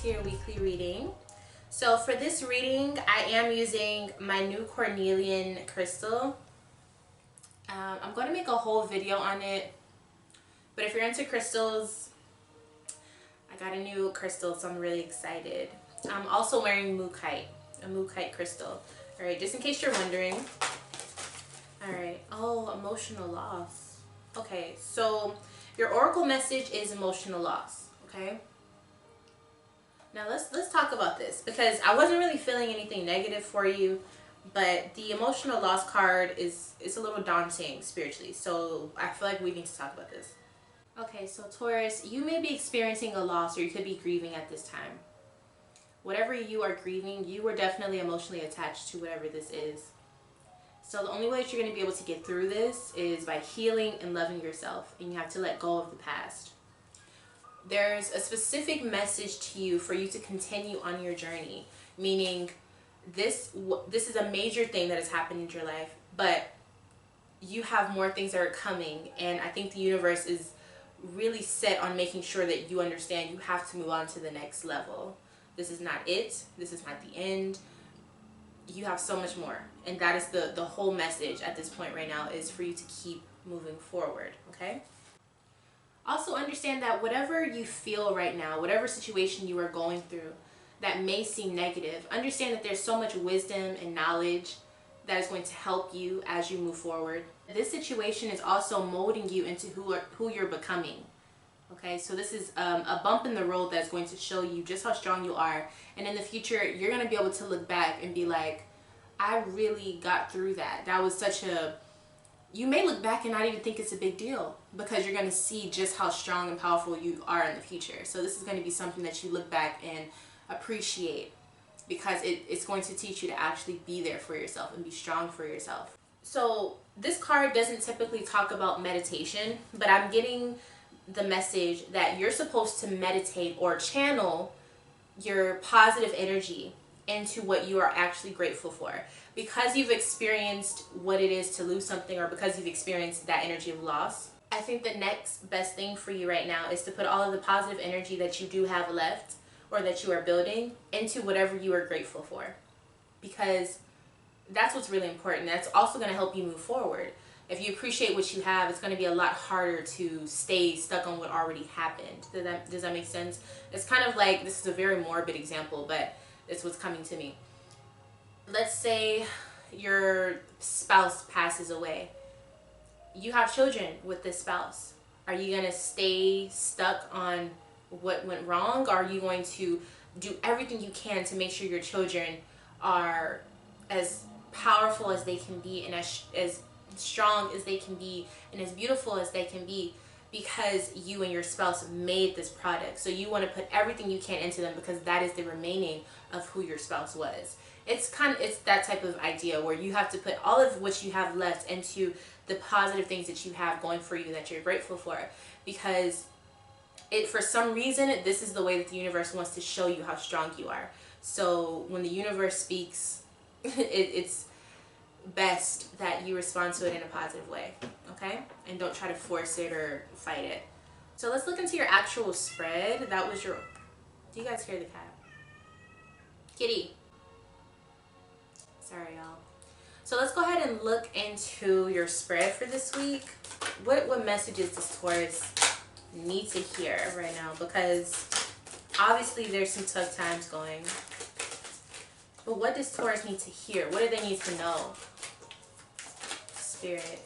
to your weekly reading. So for this reading, I am using my new cornelian crystal. I'm going to make a whole video on it, but if you're into crystals, I got a new crystal, so I'm really excited. I'm also wearing mookaite, a mookaite crystal. Alright, just in case you're wondering. Alright, oh, emotional loss. Okay, so your oracle message is emotional loss, okay? Now let's talk about this, because I wasn't really feeling anything negative for you, but the emotional loss card is a little daunting spiritually, so I feel like we need to talk about this. Okay, so Taurus, you may be experiencing a loss, or you could be grieving at this time. Whatever you are grieving, you are definitely emotionally attached to whatever this is. So the only way that you're going to be able to get through this is by healing and loving yourself, and you have to let go of the past. There's a specific message to you for you to continue on your journey, meaning this is a major thing that has happened in your life, but you have more things that are coming, and I think the universe is really set on making sure that you understand you have to move on to the next level. This is not it. This is not the end. You have so much more, and that is the whole message at this point right now, is for you to keep moving forward, okay? Also understand that whatever you feel right now, whatever situation you are going through that may seem negative, understand that there's so much wisdom and knowledge that is going to help you as you move forward. This situation is also molding you into who you're becoming. Okay, so this is a bump in the road that's going to show you just how strong you are, and in the future you're going to be able to look back and be like, I really got through that. That was such a... You may look back and not even think it's a big deal, because you're going to see just how strong and powerful you are in the future. So this is going to be something that you look back and appreciate, because it's going to teach you to actually be there for yourself and be strong for yourself. So this card doesn't typically talk about meditation, but I'm getting the message that you're supposed to meditate or channel your positive energy into what you are actually grateful for, because you've experienced what it is to lose something, or because you've experienced that energy of loss. I think the next best thing for you right now is to put all of the positive energy that you do have left, or that you are building, into whatever you are grateful for, because that's what's really important. That's also going to help you move forward. If you appreciate what you have, it's going to be a lot harder to stay stuck on what already happened. Does that make sense? It's kind of like, this is a very morbid example, but it's what's coming to me. Let's say your spouse passes away. You have children with this spouse. Are you going to stay stuck on what went wrong? Or are you going to do everything you can to make sure your children are as powerful as they can be, and as strong as they can be, and as beautiful as they can be, because you and your spouse made this product? So you want to put everything you can into them, because that is the remaining of who your spouse was. It's that type of idea where you have to put all of what you have left into the positive things that you have going for you, that you're grateful for, because for some reason, this is the way that the universe wants to show you how strong you are. So when the universe speaks, it's best that you respond to it in a positive way, okay? And don't try to force it or fight it. So let's look into your actual spread. That was your... Do you guys hear the cat? Kitty. Sorry, y'all. So let's go ahead and look into your spread for this week. What messages does Taurus need to hear right now? Because obviously there's some tough times going. But what does Taurus need to hear? What do they need to know? Spirit.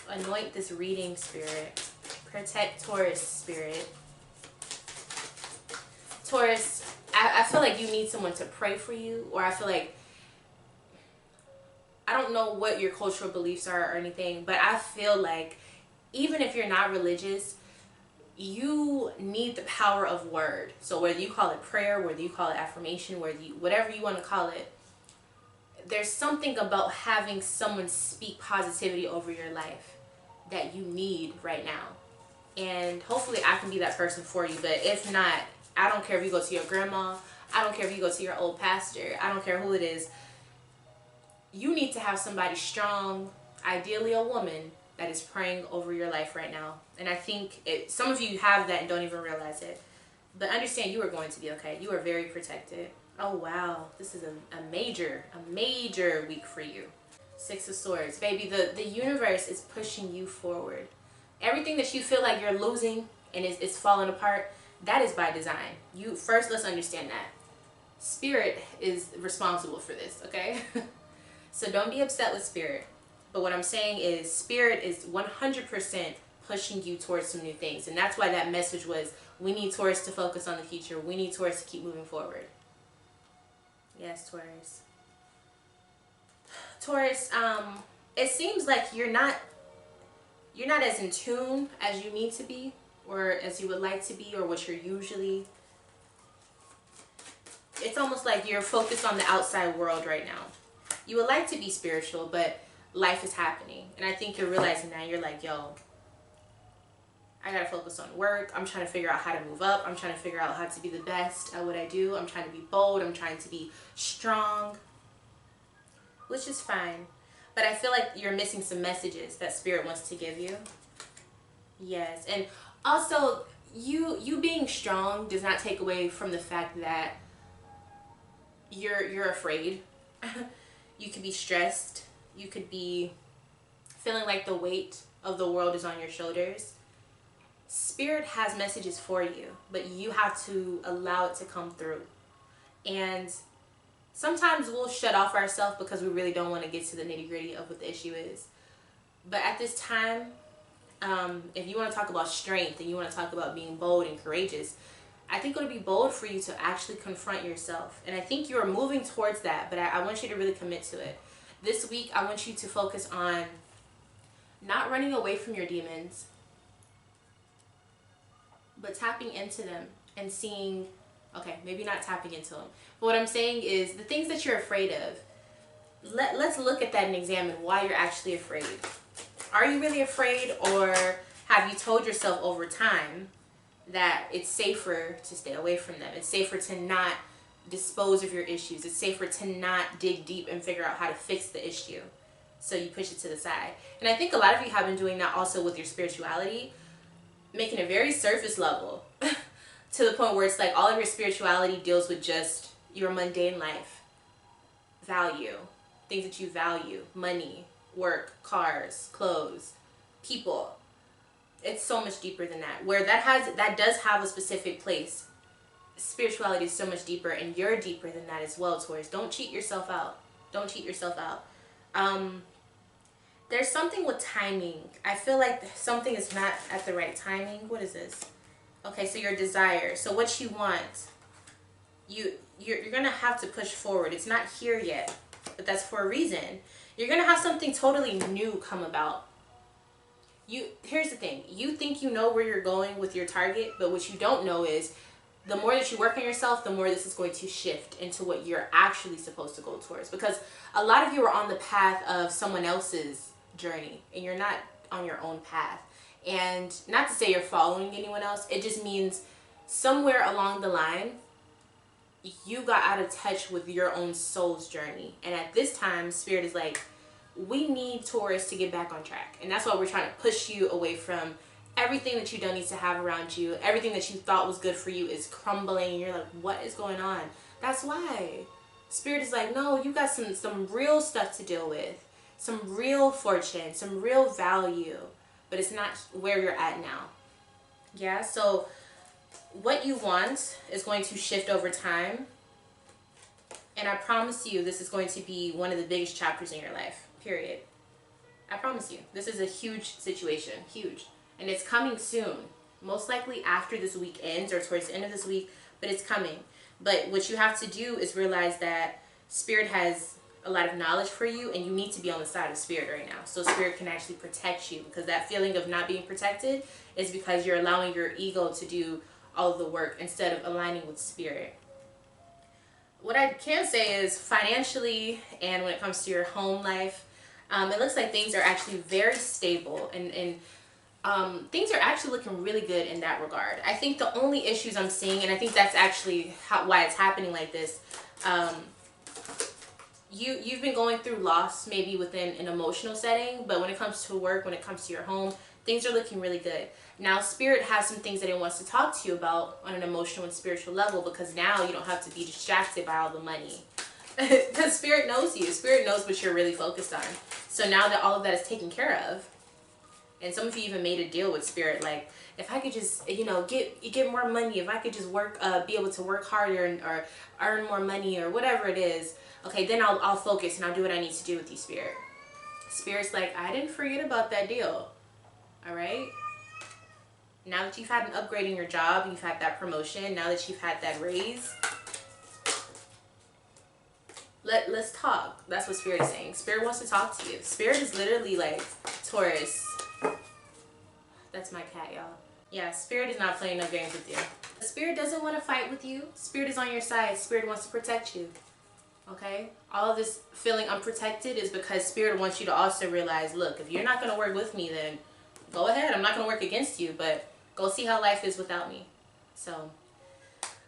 Anoint this reading, Spirit. Protect Taurus, Spirit. Taurus, I feel like you need someone to pray for you, or I feel like, I don't know what your cultural beliefs are or anything, but I feel like even if you're not religious, you need the power of word. So whether you call it prayer, whether you call it affirmation, whatever you want to call it, there's something about having someone speak positivity over your life that you need right now. And hopefully I can be that person for you. But if not, I don't care if you go to your grandma, I don't care if you go to your old pastor, I don't care who it is. You need to have somebody strong, ideally a woman, that is praying over your life right now. And I think some of you have that and don't even realize it. But understand you are going to be okay. You are very protected. Oh, wow. This is a major week for you. Six of Swords. Baby, the universe is pushing you forward. Everything that you feel like you're losing and is falling apart, that is by design. First, let's understand that. Spirit is responsible for this, okay? So don't be upset with Spirit. But what I'm saying is Spirit is 100% pushing you towards some new things. And that's why that message was, we need Taurus to focus on the future. We need Taurus to keep moving forward. Yes, Taurus. Taurus, it seems like you're not as in tune as you need to be, or as you would like to be, or what you're usually. It's almost like you're focused on the outside world right now. You would like to be spiritual, but life is happening. And I think you're realizing that. You're like, yo, I gotta focus on work. I'm trying to figure out how to move up. I'm trying to figure out how to be the best at what I do. I'm trying to be bold. I'm trying to be strong, which is fine. But I feel like you're missing some messages that Spirit wants to give you. Yes. And also, you being strong does not take away from the fact that you're afraid. You could be stressed. You could be feeling like the weight of the world is on your shoulders. Spirit has messages for you, but you have to allow it to come through. And sometimes we'll shut off ourselves because we really don't want to get to the nitty-gritty of what the issue is. But at this time, if you want to talk about strength and you want to talk about being bold and courageous, I think it'll be bold for you to actually confront yourself. And I think you're moving towards that, but I want you to really commit to it. This week, I want you to focus on not running away from your demons, but tapping into them and seeing, okay, maybe not tapping into them. But what I'm saying is the things that you're afraid of, let's look at that and examine why you're actually afraid. Are you really afraid, or have you told yourself over time that it's safer to stay away from them? It's safer to not dispose of your issues. It's safer to not dig deep and figure out how to fix the issue. So you push it to the side. And I think a lot of you have been doing that also with your spirituality, making it very surface level to the point where it's like all of your spirituality deals with just your mundane life, value, things that you value, money, work, cars, clothes, people. It's so much deeper than that. Where that does have a specific place. Spirituality is so much deeper, and you're deeper than that as well, Taurus. Don't cheat yourself out. Don't cheat yourself out. There's something with timing. I feel like something is not at the right timing. What is this? Okay, so your desire. So what you want, you're gonna have to push forward. It's not here yet, but that's for a reason. You're gonna have something totally new come about. Here's the thing. You think you know where you're going with your target, but what you don't know is the more that you work on yourself, the more this is going to shift into what you're actually supposed to go towards. Because a lot of you are on the path of someone else's journey, and you're not on your own path. And not to say you're following anyone else, it just means somewhere along the line, you got out of touch with your own soul's journey. And at this time, Spirit is like, we need Taurus to get back on track. And that's why we're trying to push you away from everything that you don't need to have around you. Everything that you thought was good for you is crumbling. And you're like, what is going on? That's why. Spirit is like, no, you got some real stuff to deal with. Some real fortune, some real value. But it's not where you're at now. Yeah, so what you want is going to shift over time. And I promise you, this is going to be one of the biggest chapters in your life, period. I promise you. This is a huge situation, huge. And it's coming soon. Most likely after this week ends or towards the end of this week, but it's coming. But what you have to do is realize that Spirit has a lot of knowledge for you, and you need to be on the side of Spirit right now. So Spirit can actually protect you, because that feeling of not being protected is because you're allowing your ego to do all of the work instead of aligning with Spirit. What I can say is financially, and when it comes to your home life, it looks like things are actually very stable, and things are actually looking really good in that regard. I think the only issues I'm seeing, and I think that's actually why it's happening like this, you've been going through loss maybe within an emotional setting, but when it comes to work, when it comes to your home, things are looking really good. Now Spirit has some things that it wants to talk to you about on an emotional and spiritual level, because now you don't have to be distracted by all the money. Because Spirit knows you. Spirit knows what you're really focused on. So now that all of that is taken care of, and some of you even made a deal with Spirit, like, if I could just, you know, get more money, if I could just work, be able to work harder or earn more money or whatever it is, okay, then I'll focus and I'll do what I need to do with you, Spirit. Spirit's like, I didn't forget about that deal. All right? Now that you've had an upgrade in your job, you've had that promotion, now that you've had that raise, let's talk. That's what Spirit is saying. Spirit wants to talk to you. Spirit is literally like, Taurus. That's my cat, y'all. Yeah, Spirit is not playing no games with you. Spirit doesn't want to fight with you. Spirit is on your side. Spirit wants to protect you. Okay? All of this feeling unprotected is because Spirit wants you to also realize, look, if you're not going to work with me, then go ahead. I'm not going to work against you, but go see how life is without me. So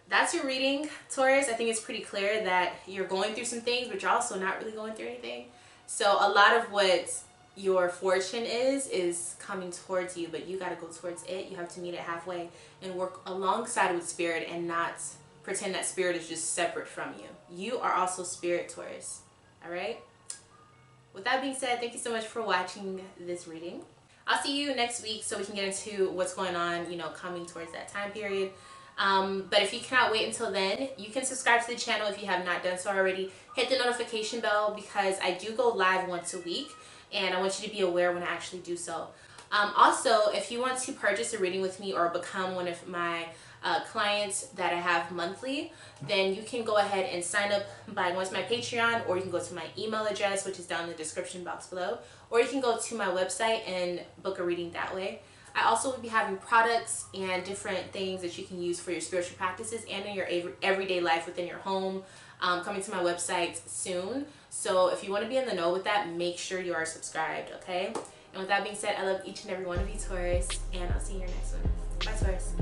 that's your reading, Taurus. I think it's pretty clear that you're going through some things, but you're also not really going through anything. So a lot of what your fortune is coming towards you, but you got to go towards it. You have to meet it halfway and work alongside with Spirit, and not pretend that Spirit is just separate from you. You are also Spirit, Taurus. All right? With that being said, thank you so much for watching this reading. I'll see you next week so we can get into what's going on, you know, coming towards that time period. But if you cannot wait until then, you can subscribe to the channel if you have not done so already. Hit the notification bell, because I do go live once a week, and I want you to be aware when I actually do so. Also, if you want to purchase a reading with me or become one of my clients that I have monthly, then you can go ahead and sign up by going to my Patreon, or you can go to my email address, which is down in the description box below, or you can go to my website and book a reading that way. I also will be having products and different things that you can use for your spiritual practices and in your everyday life within your home, coming to my website soon. So if you want to be in the know with that, make sure you are subscribed, okay? And with that being said, I love each and every one of you, Taurus, and I'll see you in your next one. Bye, Taurus.